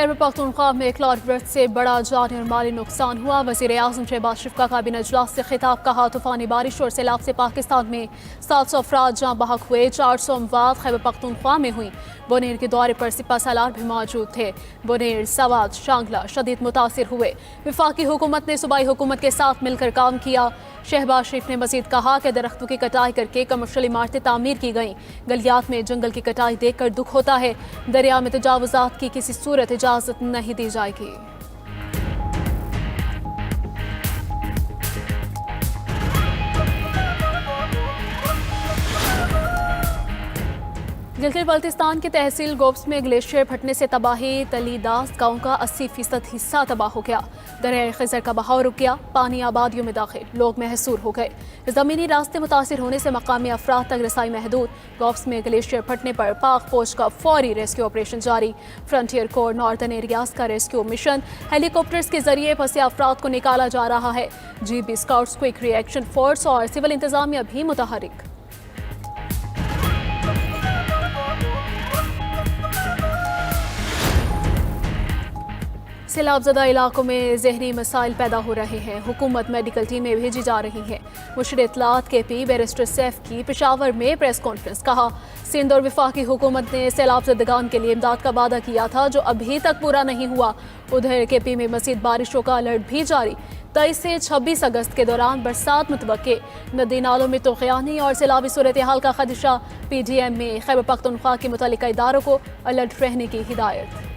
खैबर पख्तूनख्वा में cloud burst से बड़ा जानी और माली नुकसान हुआ। वज़ीर आज़म शहबाज शरीफ का काबीना इजलास से खिताब, कहा तूफानी बारिश और सैलाब से पाकिस्तान में 700 अफराद जाँ बहक हुए, 400 अमवात खैबर पख्तूनख्वा में हुई। बुनेर के दौरे पर सिपा सालार भी मौजूद थे। बुनेर, सवात, शांगला शदीद मुतासिर हुए। वफाकी हुकूमत ने सूबाई हुकूमत के साथ मिलकर काम किया। शहबाज शरीफ ने मजीद कहा कि दरख्तों की कटाई करके कमर्शियल इमारतें तामीर की गईं। गलियात में जंगल की कटाई देखकर दुख होता है। दरिया में तजावुजात की किसी सूरत इजाजत नहीं दी जाएगी। गिलगित बल्तिस्तान की तहसील गोब्स में ग्लेशियर फटने से तबाही, तलीदास गांव का 80% हिस्सा तबाह हो गया। दरिया खिजर का बहाव रुक गया, पानी आबादियों में दाखिल, लोग महसूर हो गए। जमीनी रास्ते मुतासिर होने से मकामी अफराद तक रसाई महदूद। गोब्स में ग्लेशियर फटने पर पाक फौज का फौरी रेस्क्यू ऑपरेशन जारी। फ्रंटियर कोर नॉर्दर्न एरियाज का रेस्क्यू मिशन हेलीकॉप्टर्स के जरिए फंसे अफराद को निकाला जा रहा है। GB scouts, quick reaction force और सिविल इंतजामिया भी मुतहरिक। सैलाबज़दा इलाकों में जहरी मसाइल पैदा हो रहे हैं। हुकूमत मेडिकल टीमें भेजी जा रही हैं। मुशीर इत्तलात KP बैरिस्टर सैफ की पेशावर में प्रेस कॉन्फ्रेंस, कहा सिंध और वफाकी हुकूमत ने सैलाबज़दगान के लिए इमदाद का वादा किया था जो अभी तक पूरा नहीं हुआ। उधर KP में मज़ीद बारिशों का अलर्ट भी जारी। 23 से 26 अगस्त के दौरान बरसात मुतवक्के। नदी नालों में तूफ़ानी और सैलाबी सूरत हाल का खदशा। PDM में खैबर पख्तूनख्वा के मुतल्लिका इदारों को अलर्ट रहने की हिदायत।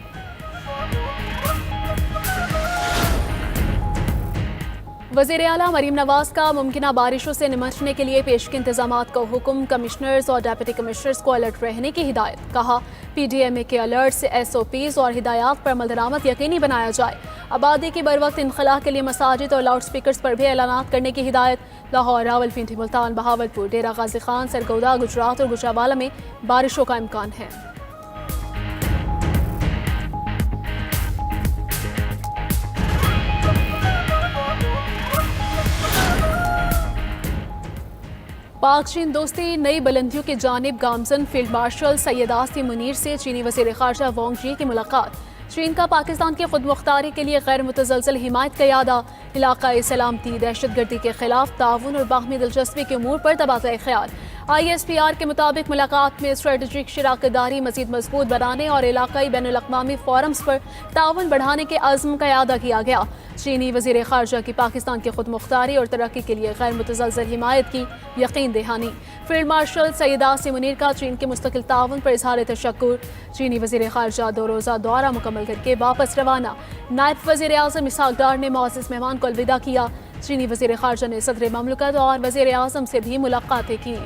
वज़ीर आला मरीम नवाज का मुमकिना बारिशों से निमटने के लिए पेश के इंतजामात का हुक्म। कमिश्नर्स और डेप्यूटी कमिश्नर्स को अलर्ट रहने की हिदायत। कहा PDMA के अलर्ट से SOPs और हिदायत पर अमल दरामद यकीनी बनाया जाए। आबादी की बर वक्त इनखला के लिए मसाजिद और लाउड स्पीकर्स पर भी ऐलानात करने की हिदायत। लाहौर, रावलपिंडी, मुल्तान, बहावलपुर, डेरा गाजी खान, सरगोदा, गुजरात और गुजरावाला में बारिशों का इम्कान है। पाक चीन दोस्ती नई बुलंदियों की जानिब गामजन। फील्ड मार्शल सैयद आसिम मुनीर से चीनी वज़ीर ख़ारजा वांग यी की मुलाकात। चीन का पाकिस्तान की खुद मुख्तारी के लिए गैर मुतज़लज़ल हिमायत का यादा। इलाक़ाई सलामती, दहशतगर्दी के खिलाफ ताउन और बाहमी दिलचस्पी के अमूर पर तबादला ख्याल। ISPR के मुताबिक मुलाकात में स्ट्रेटजिक शराकतदारी मज़ीद मजबूत बनाने और इलाक़ाई बैनुल अक़वामी फोरम्स पर ताउन बढ़ाने के अज़्म का यादा किया गया। चीनी वज़ीर ख़ारजा की पाकिस्तान की खुद मुख्तारी और तरक्की के लिए गैर मुतज़लज़ल हिमायत की यकीन दहानी। फील्ड मार्शल सैयद आसिम मुनीर का चीन के मुस्तकिल ताउन पर इज़हार तशक्कुर। चीनी वज़ीर ख़ारजा 2 रोज़ा दौरा मुकम्मल करके वापस रवाना। नायब वज़ीर आज़म इसहाक़ डार ने मुअज़्ज़ज़ मेहमान को अलविदा किया। चीनी वज़ीर ख़ारजा ने सदर ममलकत और वज़ीर आज़म से भी मुलाकातें की।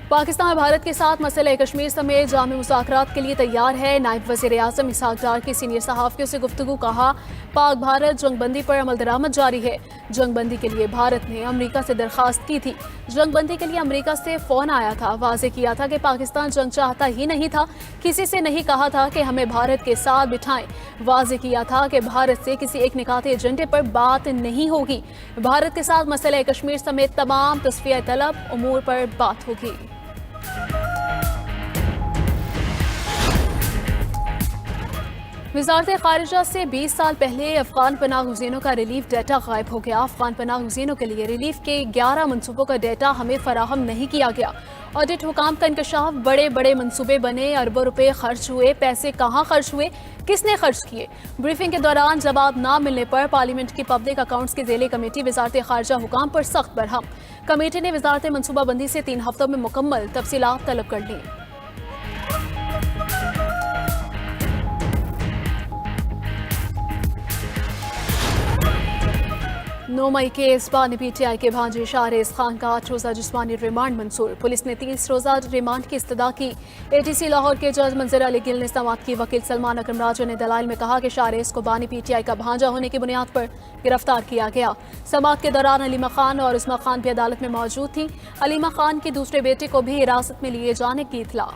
पाकिस्तान भारत के साथ मसले कश्मीर समेत जामी मुज़ाकरात के लिए तैयार है। नायब वज़ीर आज़म इसहाक़ डार की सीनियर सहाफ़ियों से गुफ्तगू, कहा पाक भारत जंगबंदी पर अमल दरामद जारी है। जंगबंदी के लिए भारत ने अमरीका से दरख्वास्त की थी। जंगबंदी के लिए अमरीका से फ़ोन आया था। वाज़े किया था कि पाकिस्तान जंग चाहता ही नहीं था। किसी से नहीं कहा था कि हमें भारत के साथ बिठाएं। वाज़े किया था कि भारत से किसी एक निकाते एजेंडे पर बात नहीं होगी। भारत के साथ मसले कश्मीर समेत तमाम तस्फ़िया तलब अमूर पर बात होगी। वज़ारत ख़ारिजा से 20 साल पहले अफ़गान पनाह गुज़ीनों का रिलीफ डेटा गायब हो गया। अफ़गान पनाह गुज़ीनों के लिए रिलीफ के 11 मनसूबों का डेटा हमें फराहम नहीं किया गया। ऑडिट हुकाम का इंकशाफ, बड़े बड़े मनसूबे बने, अरबों रुपए खर्च हुए, पैसे कहाँ खर्च हुए, किसने खर्च किए। ब्रीफिंग के दौरान जवाब ना मिलने पर पार्लियामेंट की पब्लिक अकाउंट्स की ज़ेली कमेटी वज़ारत ख़ारिजा हुकाम पर सख्त बरहम। कमेटी ने वज़ारत मनसूबाबंदी से 3 हफ्तों में मुकम्मल तफसीलात तलब कर ली। 9 मई के इस्बानी PTI के भांजे शाहरेज़ खान का 8 रोज़ा जिस्मानी रिमांड मंसूर। पुलिस ने 30 रोज़ा रिमांड की इस्तदा की। ATC लाहौर के जज मंजर अली गिल ने समात की वकील सलमान अकरम राजा ने दलाइल में कहा कि शाहरेज़ को बानी PTI का भांजा होने की बुनियाद पर गिरफ्तार किया गया। समात के दौरान अलीमा खान और उस्मा खान भी अदालत में मौजूद थी। अलीमा खान के दूसरे बेटे को भी हिरासत में लिए जाने की इत्तला।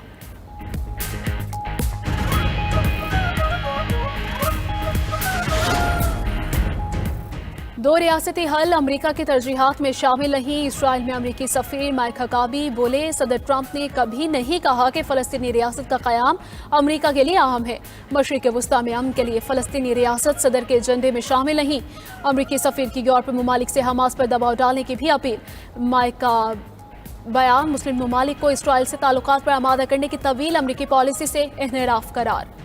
दो रियासती हल अमरीका की तरजीहात में शामिल नहीं। इसराइल में अमरीकी सफीर माइक हकाबी बोले, सदर ट्रंप ने कभी नहीं कहा कि फ़लस्तीनी रियासत का क़याम अमरीका के लिए अहम है। मशरिक़ वस्ता में अमन के लिए फ़लस्तीनी रियासत सदर के एजेंडे में शामिल नहीं। अमरीकी सफीर की यूरोपीय ममालिक से हमास पर दबाव डालने की भी अपील। माइक का बयान मुस्लिम ममालिक को इसराइल से ताल्लुकात पर आमादा करने की तवील अमरीकी पॉलिसी से इन्हिराफ करार।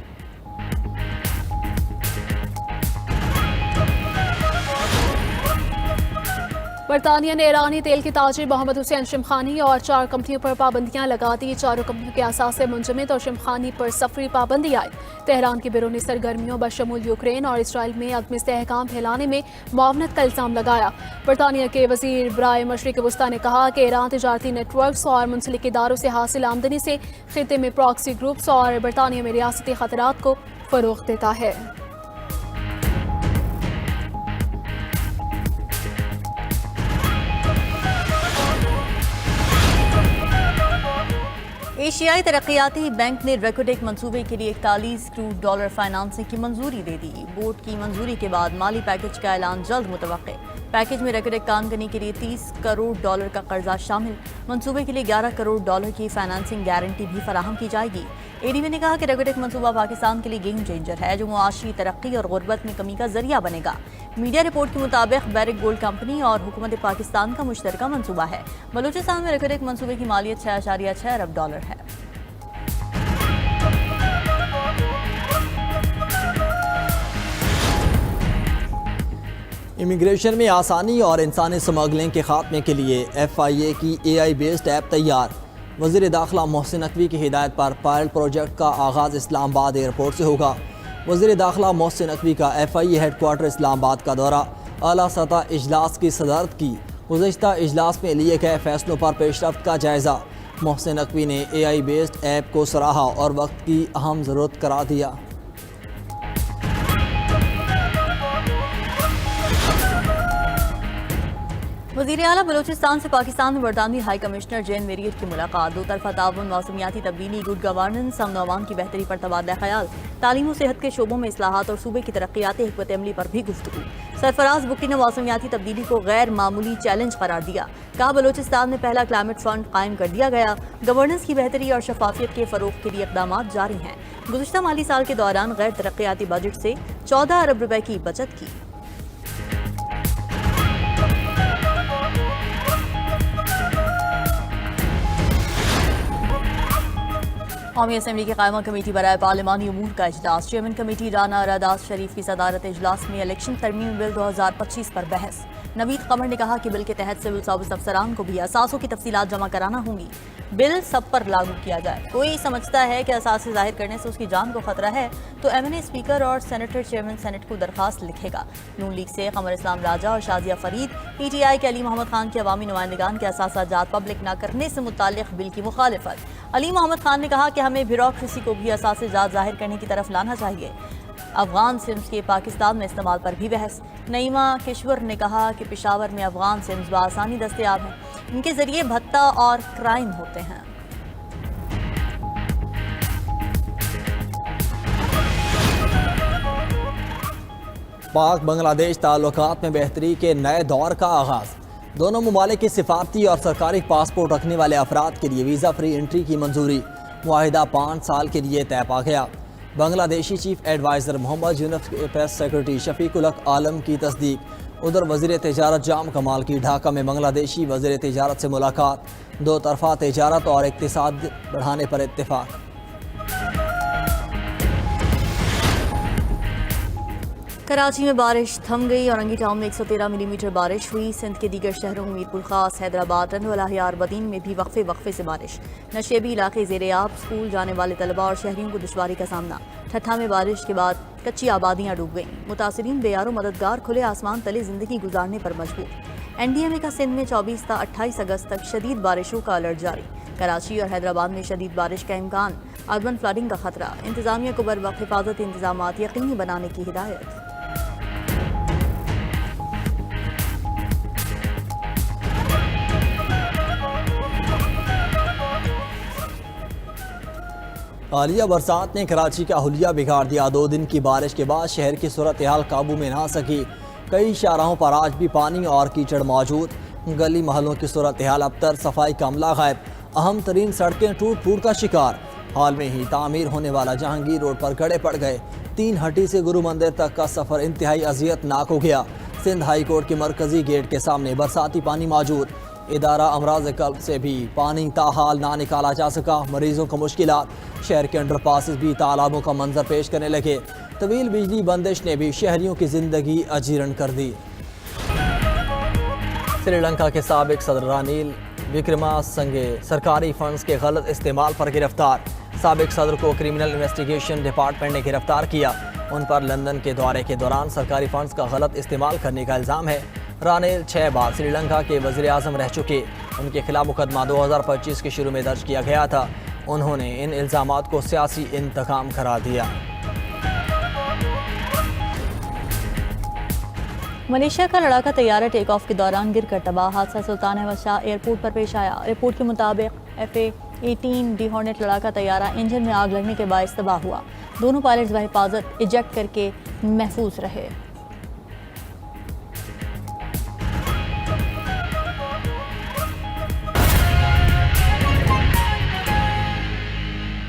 बरतानिया ने ईरानी तेल के ताजिर मोहम्मद हुसैन शिमखानी और 4 कंपनियों पर पाबंदियां लगा दी। चारों कंपनियों के असास मुंजमद और शिमखानी पर सफरी पाबंदी आई। तेहरान की बैरूनी सरगर्मियों बशमूल यूक्रेन और इसराइल में अदम इस्तेहकाम फैलाने में मुआवनत का इल्जाम लगाया। बरतानिया के वजीर बराए मशरिक़ वस्ता ने कहा कि ईरान तजारती नेटवर्क्स और मुंसलिक इदारों से हासिल आमदनी से खिते में प्रॉक्सी ग्रुप्स और बरतानिया में रियासती खतरात को फरोग़ देता है। एशियाई तरक्याती बैंक ने रेकोडेक मंसूबे के लिए 41 करोड़ डॉलर फाइनेंसिंग की मंजूरी दे दी। बोर्ड की मंजूरी के बाद माली पैकेज का ऐलान जल्द मुतवक्के। पैकेज में रेकोडेक काम करने के लिए 30 करोड़ डॉलर का कर्जा शामिल। मंसूबे के लिए 11 करोड़ डॉलर की फाइनेंसिंग गारंटी भी फराहम की जाएगी। एडीबी ने कहा कि रेकोडेक मंसूबा पाकिस्तान के लिए गेम चेंजर है, जो मुआशी तरक्की और गुर्बत में कमी का जरिया बनेगा। मीडिया रिपोर्ट के मुताबिक बैरिक गोल्ड कंपनी और हुकूमत पाकिस्तान का मुश्तरका मंसूबा है। बलूचिस्तान में रेकोडेक मंसूबे की मालियत 6.6 अरब डॉलर है। इमिग्रेशन में आसानी और इंसानी स्मगलिंग के खात्मे के लिए FIA की AI बेस्ड ऐप तैयार। वज़ीर दाखिला मोहसिन नकवी की हिदायत पर पायलट प्रोजेक्ट का आगाज़ इस्लामाबाद एयरपोर्ट से होगा। वज़ीर दाखिला मोहसिन नकवी का FIA हेडक्वार्टर इस्लामाबाद का दौरा, आला सतह इजलास की सदारत की। गुज़श्ता इजलास में लिए गए फैसलों पर पेशरफ्त का जायज़ा। मोहसिन नकवी ने AI बेस्ड ऐप को सराहा और वक्त की अहम ज़रूरत करार दिया। वज़ीर आला बलूचिस्तान से पाकिस्तान में बरतानवी हाई कमिश्नर जेन मेरियट की मुलाकात। दो तरफा ताउन, मौसमियाती तब्दीली, गुड गवर्नेंस, अमन अमान की बेहतरी पर तबादला ख्याल। तालीम और सेहत के शोबों में इस्लाहात और सूबे की तरक्याती हिकमत अमली पर भी गुफ्तगू। सरफराज बुक्टी ने मौसमियाती तब्दीली को गैर मामूली चैलेंज करार दिया। कहा, बलूचिस्तान में पहला क्लाइमेट फंड कायम कर दिया गया। गवर्नेंस की बेहतरी और शफाफियत के फरोग के लिए इकदाम जारी हैं। गुज़श्ता माली साल के दौरान गैर तरक्याती बजट से 14 अरब रुपए की बचत की। कौमी असम्बली की कायमा कमेटी बराए पार्लिमानी अमूर का इजलास। चेयरमैन कमेटी राना अरादास शरीफ की सदारत इजलास में इलेक्शन तरमीम बिल 2025 पर बहस। नवीद कमर ने कहा कि बिल के तहत सिविल सर्विस अफसरान को भी असासों की तफसीलात जमा कराना होंगी। बिल सब पर लागू किया जाए। कोई समझता है कि असास जाहिर करने से उसकी जान को खतरा है तो MNA स्पीकर और सेनेटर चेयरमैन सेनेट को दरखास्त लिखेगा। नून लीग से कमर इस्लाम राजा और शाजिया फरीद, PTI के अली मोहम्मद खान के अवामी नुमाइंदगान के असासा जात पब्लिक न करने से मुताल्लिक बिल की मुखालिफत। अली मोहम्मद खान ने कहा कि हमें ब्यूरोक्रेसी को भी असास जात जाहिर करने की तरफ लाना चाहिए। अफगान सिम्स के पाकिस्तान में इस्तेमाल पर भी बहस। नईमा केशवर ने कहा कि पेशावर में अफगान सिम्स बआसानी दस्तयाब हैं। इनके जरिए भत्ता और क्राइम होते हैं। पाक बांग्लादेश ताल्लुकात में बेहतरी के नए दौर का आगाज़। दोनों ममालिक के सिफारती और सरकारी पासपोर्ट रखने वाले अफराद के लिए वीज़ा फ्री एंट्री की मंजूरी। मुआहिदा 5 साल के लिए तय पा गया। बांग्लादेशी चीफ एडवाइज़र मोहम्मद यूनुस के प्रेस सेक्रेटरी शफीकुल हक आलम की तस्दीक। उधर वज़ीर तिजारत जाम कमाल की ढाका में बांग्लादेशी वज़ीर तिजारत से मुलाकात। दो तरफा तिजारत और इक़्तिसाद बढ़ाने पर इत्तेफाक। कराची में बारिश थम गई। औरंगी टाउन में 113 मिलीमीटर बारिश हुई। सिंध के दीगर शहरों में मीरपुर खास, हैदराबाद, रनवाला, हियार, बदीन में भी वक्फे वक्फे से बारिश। नशेबी इलाके ज़ेर-ए-आब, स्कूल जाने वाले तलबा और शहरियों को दुश्वारी का सामना। ठट्ठा में बारिश के बाद कच्ची आबादियाँ डूब गईं। मुतासिरीन बेयारो मददगार खुले आसमान तले जिंदगी गुजारने पर मजबूर। NDMA का सिंध में 24 से 28 अगस्त तक शदीद बारिशों का अलर्ट जारी। कराची और हैदराबाद में शदीद बारिश का इम्कान। अर्बन फ्लडिंग का खतरा। इंतजामिया को बरवक्त हिफाजती इंतजाम यकीनी बनाने की हिदायत। हालिया बरसात ने कराची का हुलिया बिगाड़ दिया। 2 दिन की बारिश के बाद शहर की सूरत हाल काबू में ना सकी। कई शाहराहों पर आज भी पानी और कीचड़ मौजूद। गली महलों की सूरत हाल अबतर, सफाई का अमला गायब। अहम तरीन सड़कें टूट फूट का शिकार। हाल में ही तामीर होने वाला जहांगीर रोड पर गड्ढे पड़ गए। 3 हट्टी से गुरु मंदिर तक का सफ़र इंतहाई अजियतनाक हो गया। सिंध हाई कोर्ट के मरकजी गेट के सामने बरसाती पानी मौजूद। इदारा अमराज कल्ब से भी पानी ताहाल ना निकाला जा सका। मरीजों को मुश्किलात। शहर के अंडर पासिस भी तालाबों का मंजर पेश करने लगे। तवील बिजली बंदिश ने भी शहरियों की जिंदगी अजीरन कर दी। श्रीलंका के साबिक सदर रानिल विक्रमासिंघे सरकारी फंड्स के गलत इस्तेमाल पर गिरफ्तार। साबिक सदर को क्रिमिनल इन्वेस्टिगेशन डिपार्टमेंट ने गिरफ्तार किया। उन पर लंदन के दौरे के दौरान सरकारी फंड्स का गलत इस्तेमाल करने का इल्ज़ाम है। रानिल 6 बार श्रीलंका के वज़ीर आज़म रह चुके। उनके खिलाफ मुकदमा 2025 के शुरू में दर्ज किया गया था। उन्होंने इन इल्ज़ामात को सियासी इंतकाम करार दिया। मलेशिया का लड़ाका तैयारा टेक ऑफ के दौरान गिरकर तबाह। हादसा सुल्तान अहमद शाह एयरपोर्ट पर पेश आया। रिपोर्ट के मुताबिक FA-18D हॉर्नेट लड़ाका तैयारा इंजन में आग लगने के बायस तबाह हुआ। दोनों पायलट्स बहिफाजत इजेक्ट करके महफूज रहे।